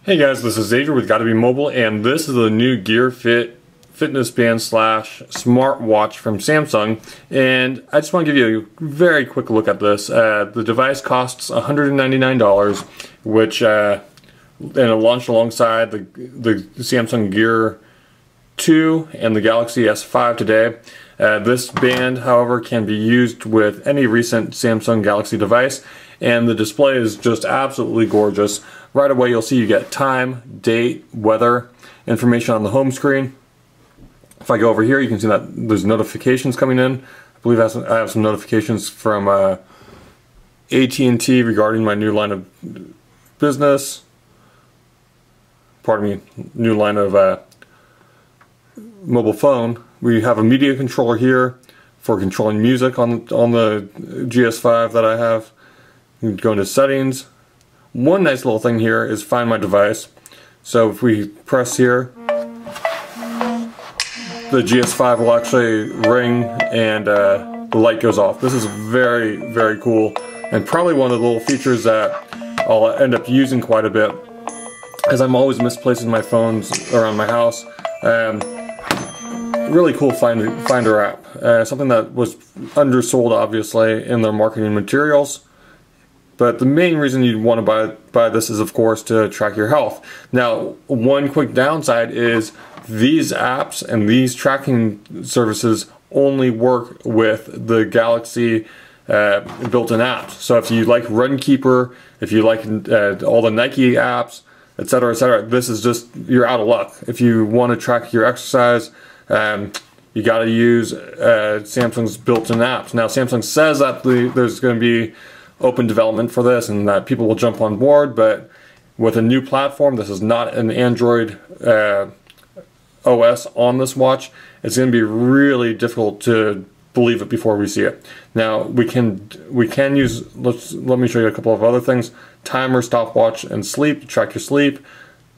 Hey guys, this is Xavier with Gotta Be Mobile, and this is the new Gear Fit fitness band slash smartwatch from Samsung. And I just want to give you a very quick look at this. The device costs $199, which and it launched alongside the Samsung Gear 2 and the Galaxy S5 today. This band, however, can be used with any recent Samsung Galaxy device, and the display is just absolutely gorgeous. Right away you'll see you get time, date, weather, information on the home screen. If I go over here, you can see that there's notifications coming in. I believe I have some notifications from AT&T regarding my new line of business. Pardon me, new line of mobile phone. We have a media controller here for controlling music on the GS5 that I have. You can go into settings. One nice little thing here is find my device. So if we press here, the GS5 will actually ring and the light goes off. This is very, very cool, and probably one of the little features that I'll end up using quite a bit, as I'm always misplacing my phones around my house. Really cool Finder app. Something that was undersold, obviously, in their marketing materials. But the main reason you'd want to buy this is, of course, to track your health. Now, one quick downside is these apps and these tracking services only work with the Galaxy built-in apps. So if you like Runkeeper, if you like all the Nike apps, etc., this is just, you're out of luck. If you want to track your exercise, you got to use Samsung's built-in apps. Now, Samsung says that there's going to be open development for this and that people will jump on board, but with a new platform, this is not an Android OS on this watch. It's going to be really difficult to believe it before we see it. Now we can use, let me show you a couple of other things: timer, stopwatch, and sleep. Track your sleep.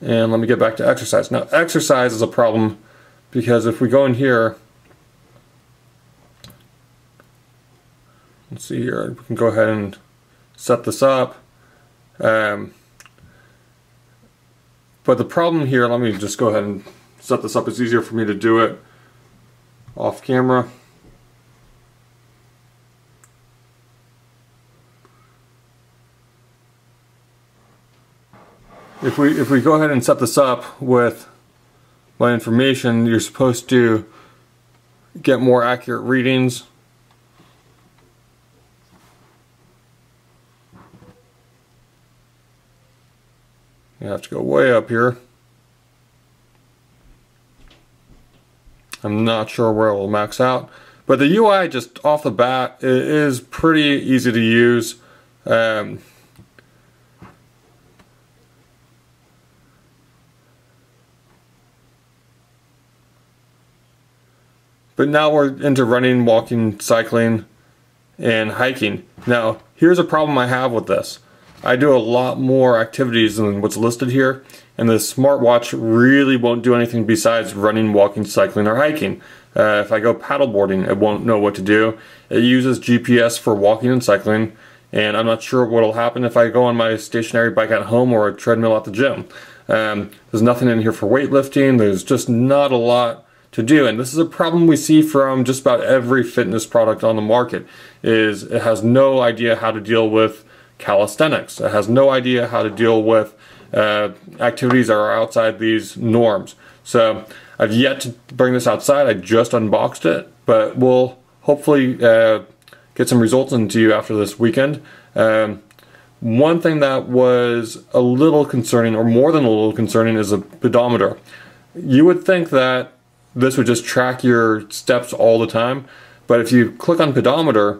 And let me get back to exercise. Now exercise is a problem because if we go in here, let's see here, we can go ahead and set this up. But the problem here, let me just go ahead and set this up. It's easier for me to do it off camera. If we go ahead and set this up with my information, you're supposed to get more accurate readings. You have to go way up here. I'm not sure where it will max out, but the UI just off the bat is pretty easy to use. But now we're into running, walking, cycling, and hiking. Now, here's a problem I have with this. I do a lot more activities than what's listed here, and the smartwatch really won't do anything besides running, walking, cycling, or hiking. If I go paddleboarding, it won't know what to do. It uses GPS for walking and cycling, and I'm not sure what will happen if I go on my stationary bike at home or a treadmill at the gym. There's nothing in here for weightlifting. There's just not a lot to do, and this is a problem we see from just about every fitness product on the market. Is it has no idea how to deal with calisthenics. It has no idea how to deal with activities that are outside these norms. So I've yet to bring this outside. I just unboxed it, but we'll hopefully get some results into you after this weekend. One thing that was a little concerning, or more than a little concerning, is a pedometer. You would think that this would just track your steps all the time, but if you click on pedometer,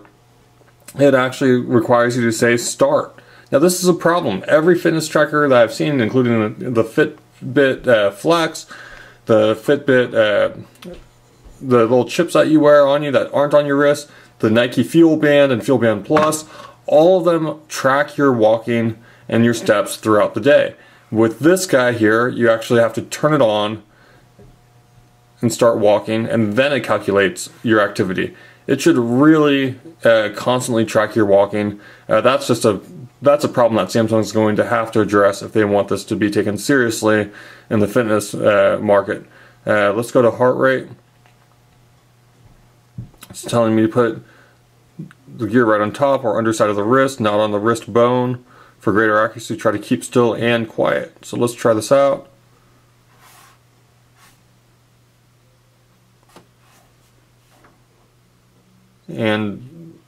it actually requires you to say start. Now this is a problem. Every fitness tracker that I've seen, including the Fitbit Flex, the Fitbit, the little chips that you wear on you that aren't on your wrist, the Nike Fuel Band and Fuel Band Plus, all of them track your walking and your steps throughout the day. With this guy here, you actually have to turn it on and start walking, and then it calculates your activity. It should really constantly track your walking. That's just a that's a problem that Samsung's going to have to address if they want this to be taken seriously in the fitness market. Let's go to heart rate. It's telling me to put the gear right on top or underside of the wrist, not on the wrist bone. For greater accuracy, try to keep still and quiet. So let's try this out. And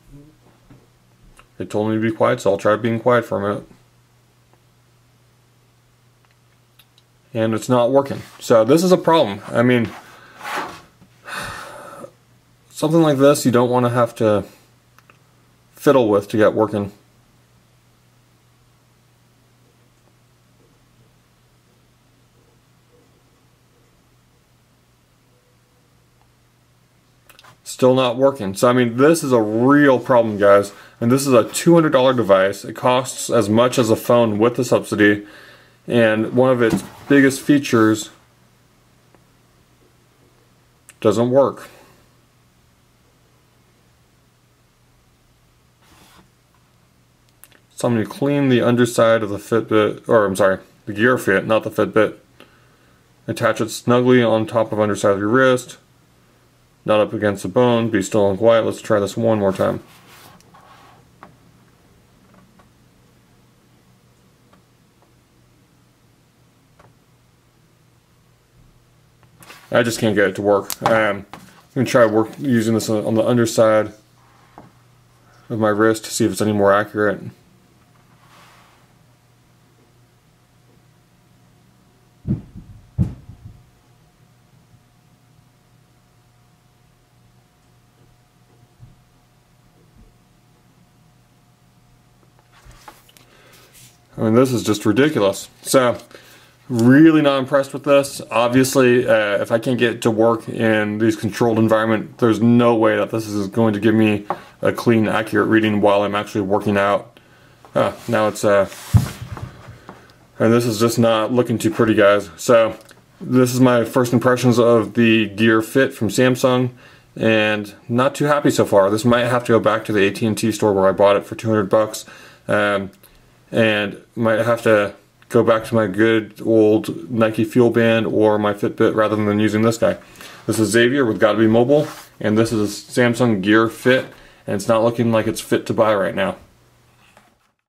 it told me to be quiet, so I'll try being quiet for a minute. And it's not working. So this is a problem. I mean, something like this you don't want to have to fiddle with to get working. Still not working. So I mean, this is a real problem, guys. And this is a $200 device. It costs as much as a phone with the subsidy. And one of its biggest features doesn't work. So I'm going to clean the underside of the Fitbit, or I'm sorry, the Gear Fit, not the Fitbit. Attach it snugly on top of underside of your wrist. Not up against the bone, be still and quiet. Let's try this one more time. I just can't get it to work. I'm going to try using this on the underside of my wrist to see if it's any more accurate. I mean, this is just ridiculous. So, really not impressed with this. Obviously, if I can't get it to work in these controlled environment, there's no way that this is going to give me a clean, accurate reading while I'm actually working out. Now it's, and this is just not looking too pretty, guys. So, this is my first impressions of the Gear Fit from Samsung, and not too happy so far. This might have to go back to the AT&T store where I bought it for 200 bucks. And might have to go back to my good old Nike Fuel Band or my Fitbit rather than using this guy. This is Xavier with Gotta Be Mobile, and this is Samsung Gear Fit, and it's not looking like it's fit to buy right now.